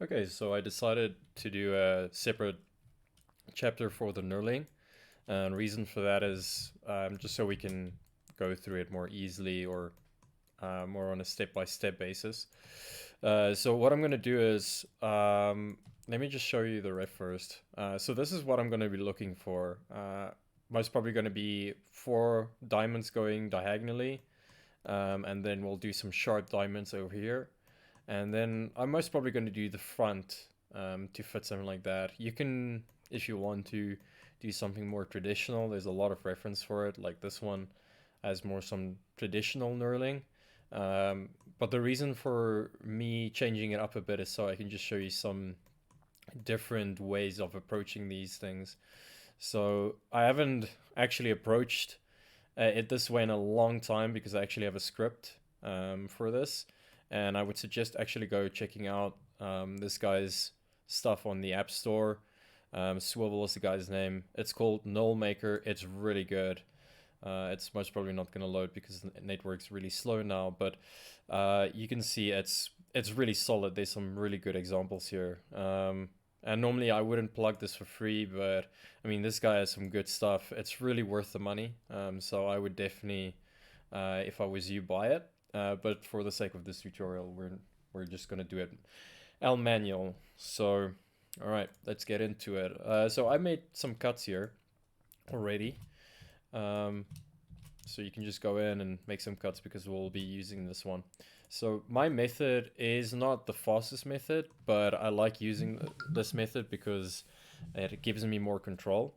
Okay, so I decided to do a separate chapter for the Knurling, and reason for that is just so we can go through it more easily or more on a step-by-step basis. So what I'm going to do is, let me just show you the ref first. So this is what I'm going to be looking for. Most probably going to be 4 diamonds going diagonally, and then we'll do some sharp diamonds over here. And then I'm most probably going to do the front to fit something like that. You can, if you want to, do something more traditional. There's a lot of reference for it, like this one has more some traditional knurling. But the reason for me changing it up a bit is so I can just show you some different ways of approaching these things. So I haven't actually approached it this way in a long time because I actually have a script for this, and I would suggest actually go checking out this guy's stuff on the App Store. Swivel is the guy's name. It's called Null Maker. It's really good. It's most probably not going to load because the network's really slow now, but you can see it's really solid. There's some really good examples here. And normally I wouldn't plug this for free, but I mean, this guy has some good stuff. It's really worth the money. So I would definitely, if I was you, buy it. But for the sake of this tutorial, we're just gonna do it al manual. So, all right, let's get into it. So I made some cuts here already. So you can just go in and make some cuts because we'll be using this one. So my method is not the fastest method, but I like using this method because it gives me more control.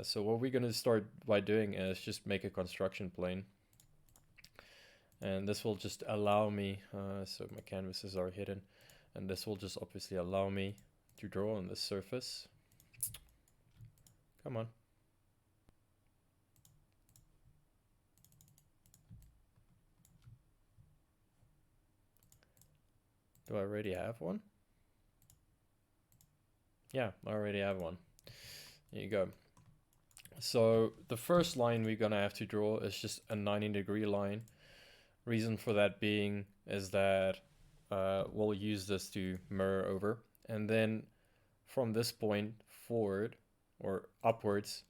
So what we're going to start by doing is just make a construction plane. And this will just allow me, so my canvases are hidden, and this will just obviously allow me to draw on this surface. Come on. Do I already have one? Yeah, I already have one. There you go. So the first line we're gonna have to draw is just a 90-degree line. Reason for that being is that we'll use this to mirror over. And then from this point forward or upwards,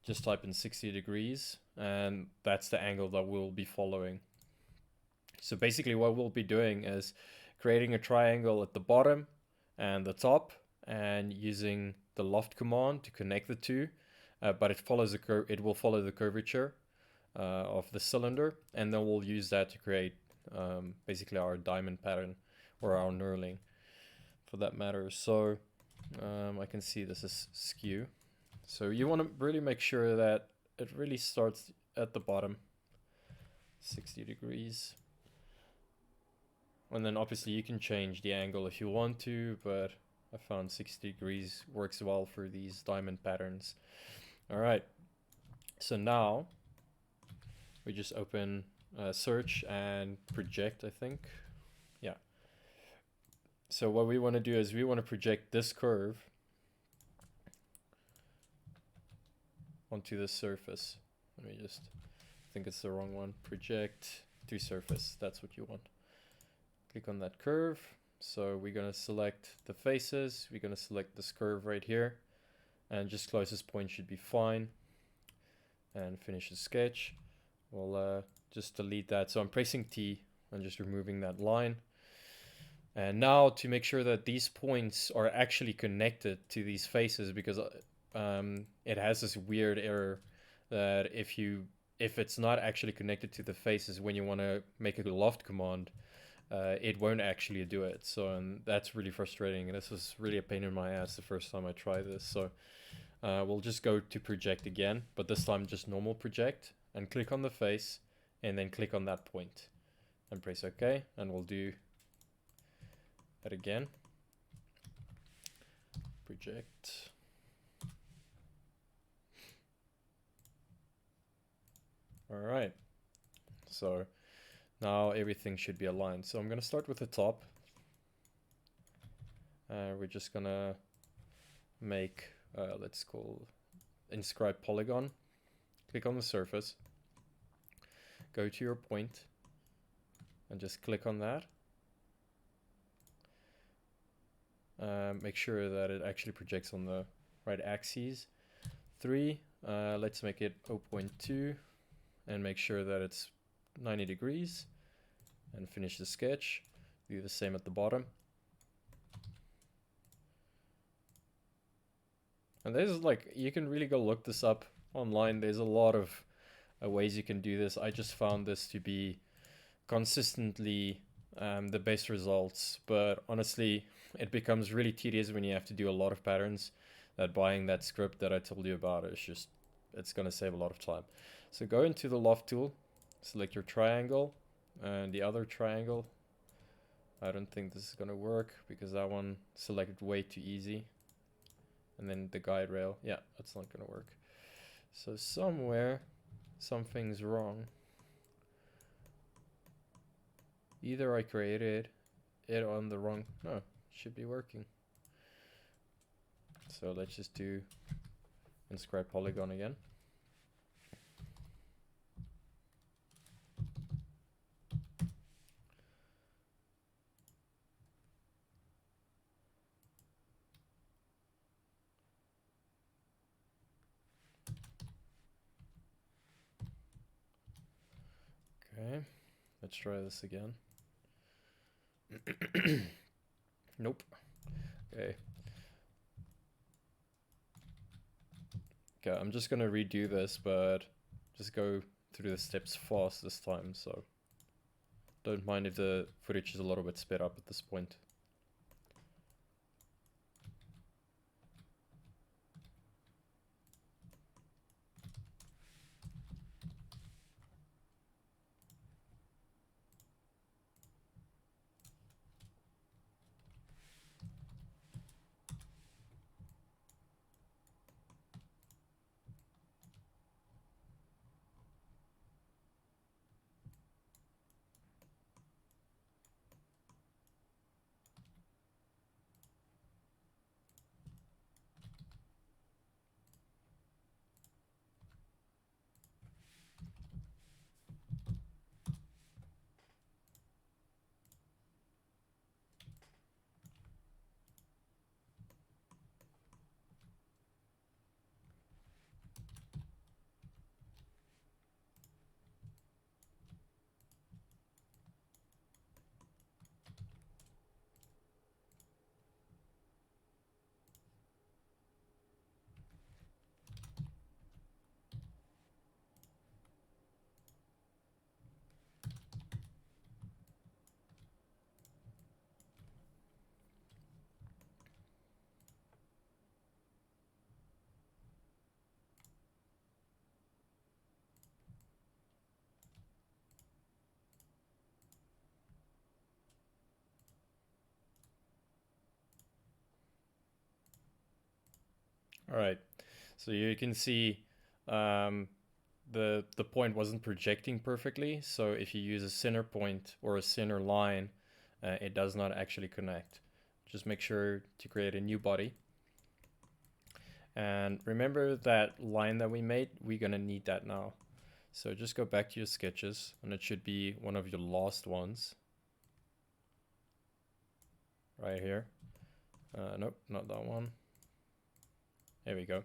just type in 60 degrees, and that's the angle that we'll be following. So basically what we'll be doing is creating a triangle at the bottom and the top, and using the loft command to connect the two, but it will follow the curvature of the cylinder, and then we'll use that to create basically our diamond pattern or our knurling for that matter. So I can see this is skew, so you want to really make sure that it really starts at the bottom, 60 degrees. And then obviously you can change the angle if you want to, but I found 60 degrees works well for these diamond patterns. All right, so now we just open search and project, I think. Yeah. So what we want to do is we want to project this curve onto this surface. Let me just, I think it's the wrong one. Project to surface, that's what you want. Click on that curve. So we're going to select the faces. We're going to select this curve right here, and just closest point should be fine. And finish the sketch. We'll just delete that. So I'm pressing T and just removing that line. And now to make sure that these points are actually connected to these faces, because it has this weird error that if it's not actually connected to the faces when you want to make a loft command, it won't actually do it. So that's really frustrating. This was really a pain in my ass the first time I tried this. So we'll just go to project again, but this time just normal project, and click on the face, and then click on that point and press OK, and we'll do that again. Project. All right, so now everything should be aligned. So I'm going to start with the top. We're just going to make, let's call inscribe polygon. Click on the surface. Go to your point and just click on that. Make sure that it actually projects on the right axes. 3, let's make it 0.2 and make sure that it's 90 degrees and finish the sketch. Do the same at the bottom. And there's like, you can really go look this up online. There's a lot of ways you can do this. I just found this to be consistently the best results, but honestly it becomes really tedious when you have to do a lot of patterns. That buying that script that I told you about is just, it's going to save a lot of time. So go into the loft tool, select your triangle and the other triangle. I don't think this is going to work because that one selected way too easy. And then the guide rail, yeah, that's not going to work. So somewhere something's wrong. Either I created it on the wrong, no, it should be working. So let's just do inscribe polygon again. Okay, let's try this again. Nope. Okay. Okay, I'm just gonna redo this, but just go through the steps fast this time, so don't mind if the footage is a little bit sped up at this point. All right, so you can see the point wasn't projecting perfectly. So if you use a center point or a center line, it does not actually connect. Just make sure to create a new body. And remember that line that we made, we're gonna need that now. So just go back to your sketches and it should be one of your last ones. Right here. Nope, not that one. There we go.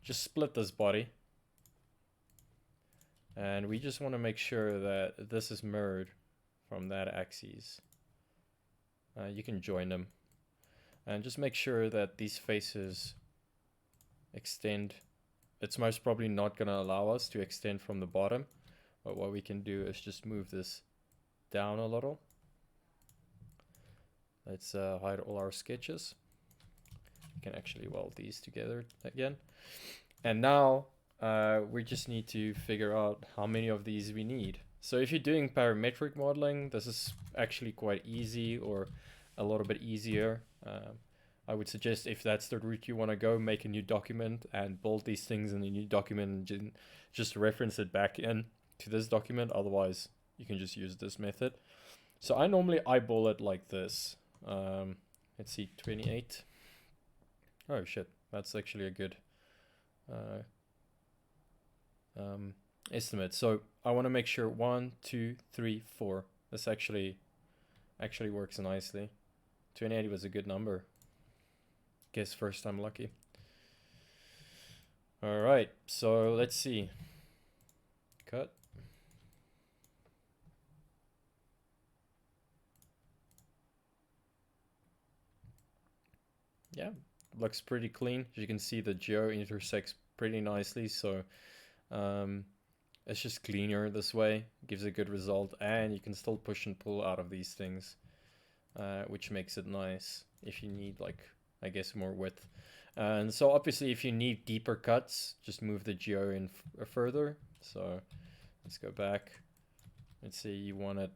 Just split this body. And we just want to make sure that this is mirrored from that axis. You can join them. And just make sure that these faces extend. It's most probably not going to allow us to extend from the bottom. But what we can do is just move this down a little. Let's hide all our sketches. We can actually weld these together again. And now we just need to figure out how many of these we need. So if you're doing parametric modeling, this is actually quite easy or a little bit easier. I would suggest if that's the route you want to go, make a new document and build these things in a new document and just reference it back in to this document. Otherwise, you can just use this method. So I normally eyeball it like this. Let's see, 28. Oh shit, that's actually a good estimate. So I want to make sure 1, 2, 3, 4. This actually works nicely. 28 was a good number. Guess first time lucky. All right, so let's see. Cut. Yeah, looks pretty clean. As you can see, the geo intersects pretty nicely, so it's just cleaner this way. Gives a good result, and you can still push and pull out of these things, which makes it nice if you need, like, I guess, more width. And so obviously if you need deeper cuts, just move the geo in further. So let's go back. Let's say you want it,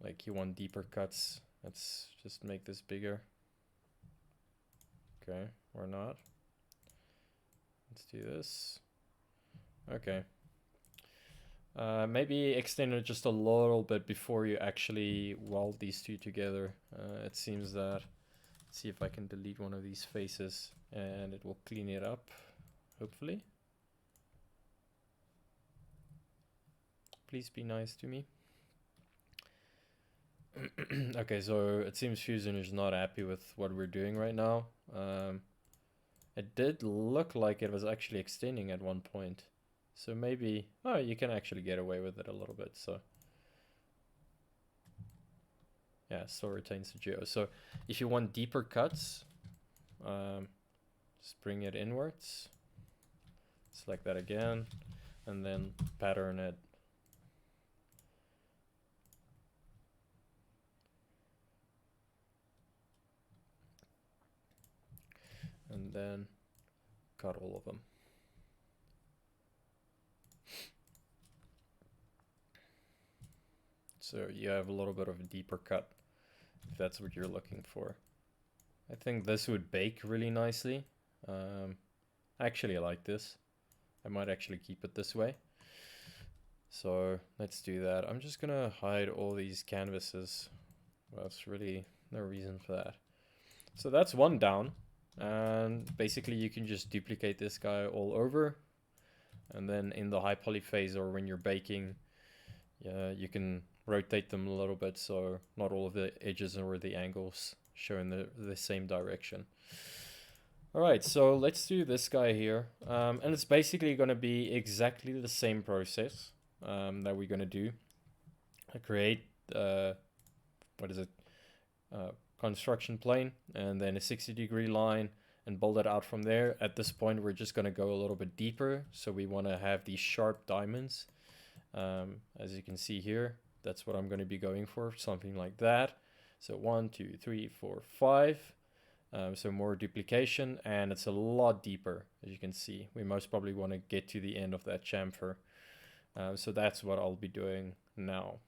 like you want deeper cuts. Let's just make this bigger. Okay, or not. Let's do this. Okay. Maybe extend it just a little bit before you actually weld these two together. It seems that. Let's see if I can delete one of these faces and it will clean it up, hopefully. Please be nice to me. Okay, so it seems Fusion is not happy with what we're doing right now. It did look like it was actually extending at one point. So maybe, oh, you can actually get away with it a little bit, so. Yeah, still retains the geo. So if you want deeper cuts, just bring it inwards. Select that again, and then pattern it. And then cut all of them. So you have a little bit of a deeper cut, if that's what you're looking for. I think this would bake really nicely. Actually, I like this. I might actually keep it this way. So let's do that. I'm just gonna hide all these canvases. Well, there's really no reason for that. So that's one down. And basically you can just duplicate this guy all over. And then in the high poly phase or when you're baking, you can rotate them a little bit so not all of the edges or the angles show in the same direction. All right, so let's do this guy here. And it's basically going to be exactly the same process that we're going to do. I create, construction plane, and then a 60-degree line, and build it out from there. At this point, we're just going to go a little bit deeper. So we want to have these sharp diamonds. As you can see here, that's what I'm going to be going for, something like that. So 1, 2, 3, 4, 5. So more duplication, and it's a lot deeper, as you can see. We most probably want to get to the end of that chamfer. So that's what I'll be doing now.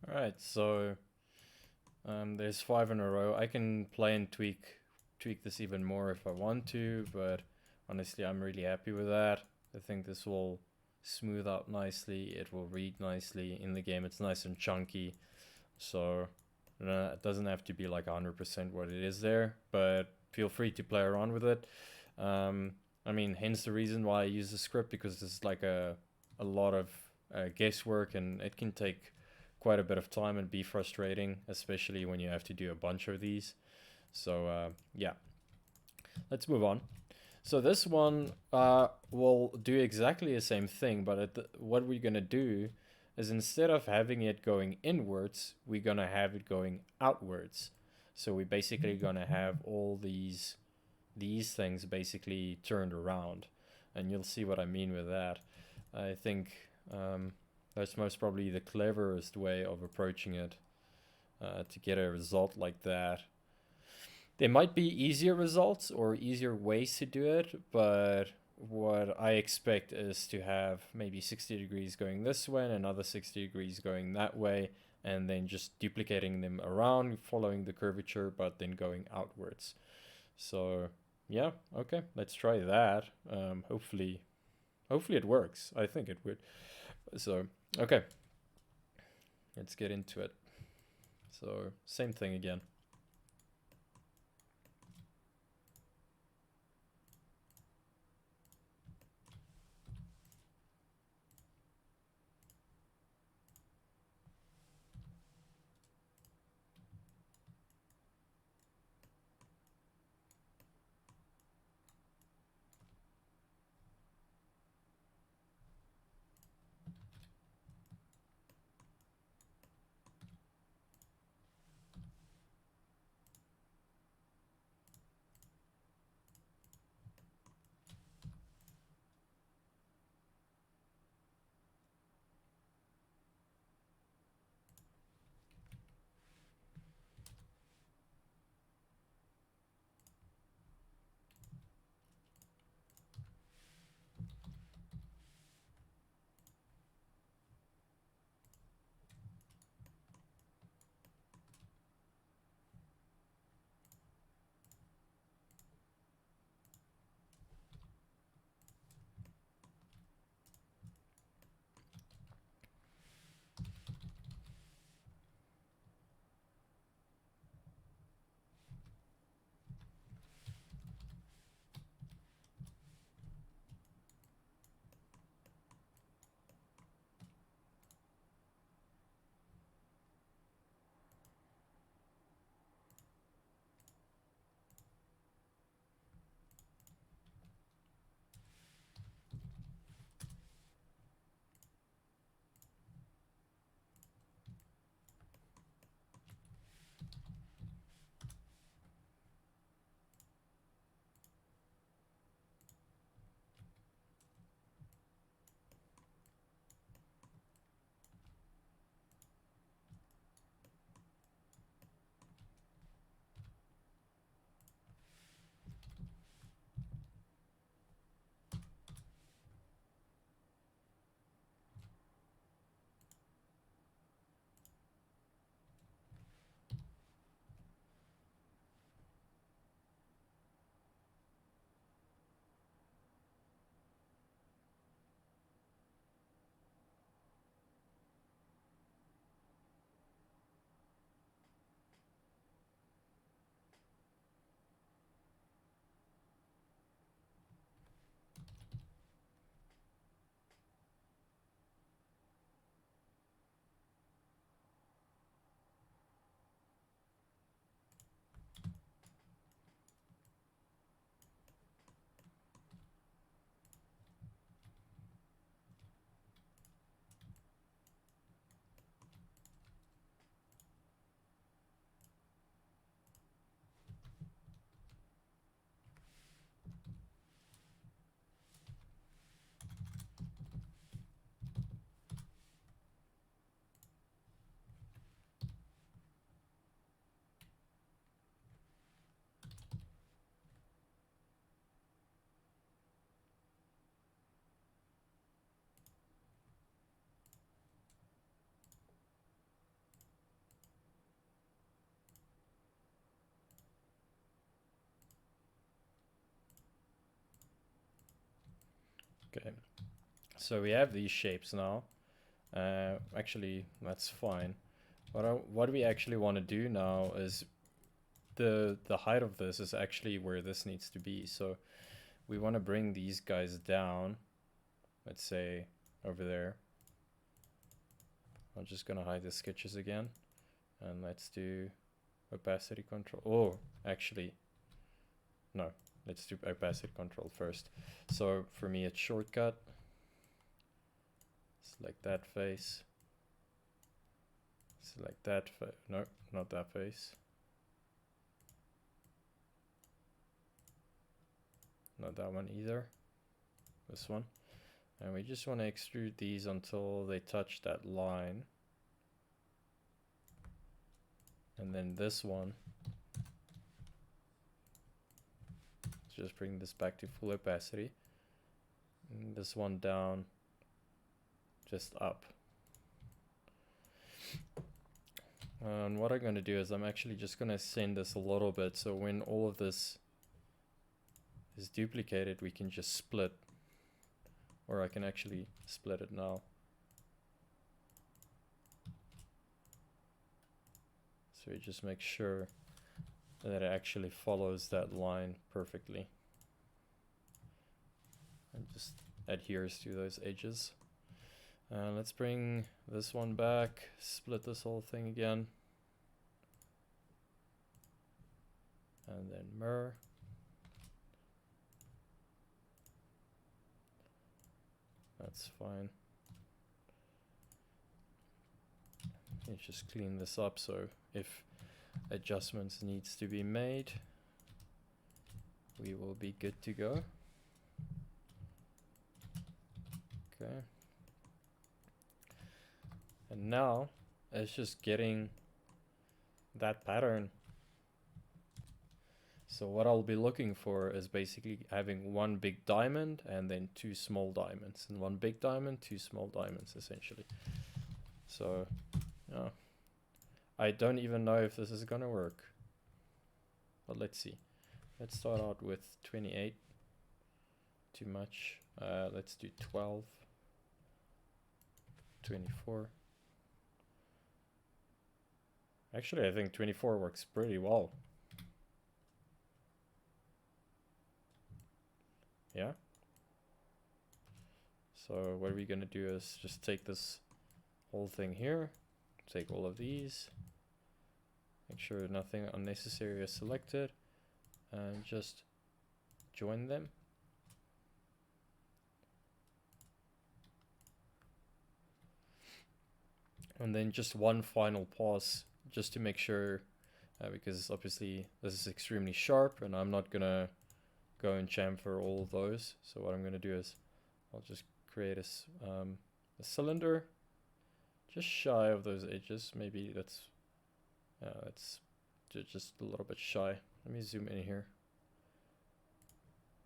All right, so there's 5 in a row. I can play and tweak this even more if I want to, but honestly, I'm really happy with that. I think this will smooth out nicely. It will read nicely in the game. It's nice and chunky, so it doesn't have to be like 100% what it is there, but feel free to play around with it. I mean, hence the reason why I use the script, because it's like a lot of guesswork, and it can take quite a bit of time and be frustrating, especially when you have to do a bunch of these. So yeah, let's move on. So this one will do exactly the same thing, but what we're gonna do is, instead of having it going inwards, we're gonna have it going outwards. So we're basically gonna have all these things basically turned around, and you'll see what I mean with that. I think that's most probably the cleverest way of approaching it, to get a result like that. There might be easier results or easier ways to do it, but what I expect is to have maybe 60 degrees going this way and another 60 degrees going that way, and then just duplicating them around, following the curvature, but then going outwards. So yeah, okay, let's try that. Hopefully it works. I think it would. So okay, let's get into it. So same thing again. Okay, so we have these shapes now. Actually, that's fine. What we actually want to do now is the height of this is actually where this needs to be. So we want to bring these guys down. Let's say over there. I'm just gonna hide the sketches again, and let's do opacity control. Oh, actually, no. Let's do opacity control first. So for me, it's shortcut. Select that face. Select that face. No, not that face. Not that one either. This one. And we just want to extrude these until they touch that line. And then this one. Just bring this back to full opacity. And this one down. Just up. And what I'm going to do is I'm actually just going to send this a little bit. So when all of this is duplicated, we can just split. Or I can actually split it now. So we just make sure that it actually follows that line perfectly. And just adheres to those edges. Let's bring this one back, split this whole thing again. And then mirror. That's fine. Let's just clean this up so if adjustments needs to be made, we will be good to go. Okay. And now it's just getting that pattern. So what I'll be looking for is basically having one big diamond and then two small diamonds, and one big diamond, two small diamonds essentially. So yeah, I don't even know if this is gonna work, but let's see. Let's start out with 28. Too much. Let's do 12. 24. Actually, I think 24 works pretty well. Yeah. So what we're gonna do is just take this whole thing here, take all of these, make sure nothing unnecessary is selected, and just join them. And then just one final pass just to make sure, because obviously this is extremely sharp and I'm not gonna go and chamfer all of those. So what I'm gonna do is I'll just create a cylinder just shy of those edges. Maybe that's just a little bit shy. Let me zoom in here.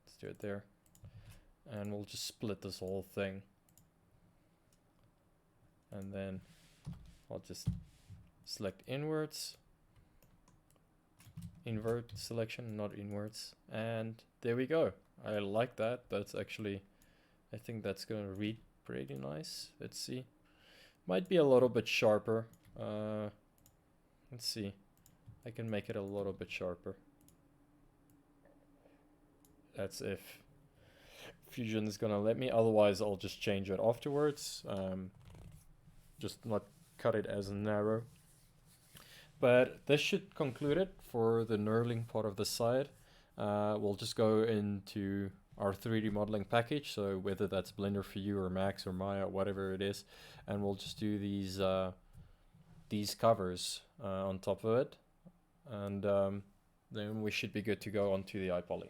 Let's do it there. And we'll just split this whole thing. And then I'll just select inwards. Invert selection, not inwards. And there we go. I like that. That's actually, I think that's going to read pretty nice. Let's see. Might be a little bit sharper. Let's see. I can make it a little bit sharper. That's if Fusion is going to let me. Otherwise, I'll just change it afterwards. Just not cut it as narrow. But this should conclude it for the knurling part of the side. We'll just go into our 3D modeling package, so whether that's Blender for You or Max or Maya, whatever it is, and we'll just do these covers on top of it, and then we should be good to go onto the iPoly.